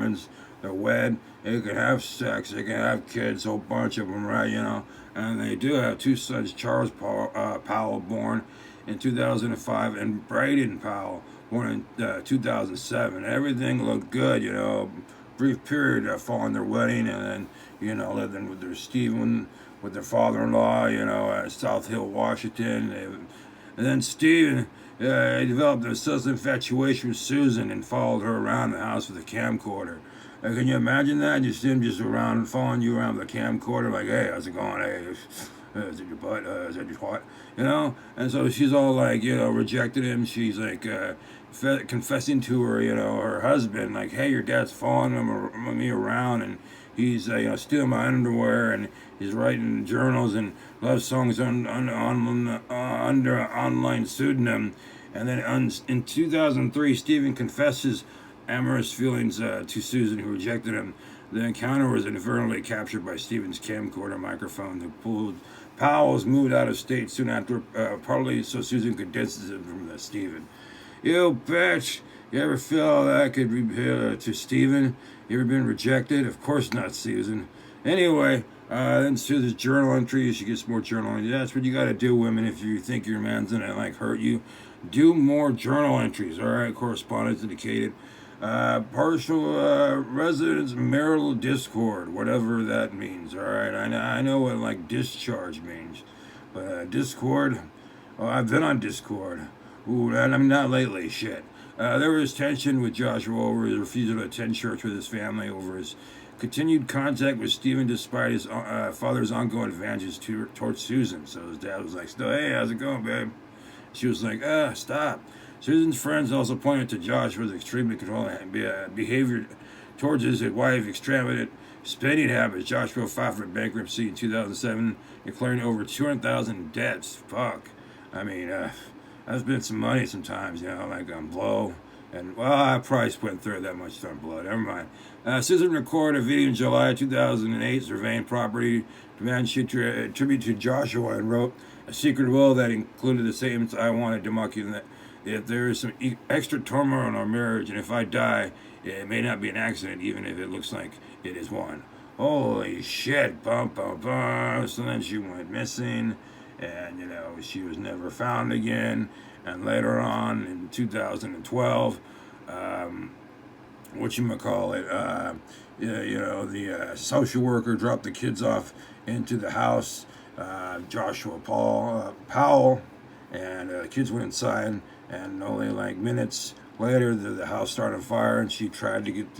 women's. They're wed. They can have sex. They can have kids. A whole bunch of them, right? And they do have two sons. Charles Powell, born in 2005, and Braden Powell, born in 2007. Everything looked good. Brief period following their wedding, and then living with their Stephen, with their father-in-law, at South Hill, Washington. And then Stephen developed a sudden infatuation with Susan and followed her around the house with a camcorder. Can you imagine that? Just him just around, following you around with a camcorder, like, hey, how's it going? Hey, is it your butt? Is that your what? And so she's all like, rejected him. She's like confessing to her, her husband, like, hey, your dad's following me around, and he's, stealing my underwear, and he's writing journals and love songs under online pseudonym. And then in 2003, Stephen confesses amorous feelings to Susan, who rejected him. The encounter was inadvertently captured by Stephen's camcorder microphone. The Powell's moved out of state soon after, partly so Susan could distance him from Stephen. You bitch! You ever feel that could be to Stephen? You ever been rejected? Of course not, Susan. Anyway, then Susan's journal entries. She gets more journal entries. That's what you got to do, women. If you think your man's gonna hurt you, do more journal entries. All right, correspondence indicated. Partial residence marital discord, whatever that means. All right, I know what discharge means, but Discord. Oh, I've been on Discord. Ooh, and I'm not lately. Shit. There was tension with Joshua over his refusal to attend church with his family, over his continued contact with Stephen despite his father's ongoing advances towards Susan. So his dad was like, hey, how's it going, babe? She was like, stop. Susan's friends also pointed to Joshua's extremely controlling behavior towards his wife, extravagant spending habits. Joshua filed for bankruptcy in 2007, declaring over $200,000 in debts. Fuck. I mean, I've spent some money sometimes, like on blow. And, well, I probably spent that much on blow. Never mind. Susan recorded a video in July 2008 surveying property demand she attributed to Joshua, and wrote a secret will that included the statements, I wanted to mock you that if there is some extra turmoil in our marriage, and if I die, it may not be an accident, even if it looks like it is one. Holy shit, bum, bum, bum. So then she went missing, and, she was never found again. And later on, in 2012, the social worker dropped the kids off into the house, Joshua Powell, and the kids went inside, and only minutes later, the house started on fire, and she tried to get,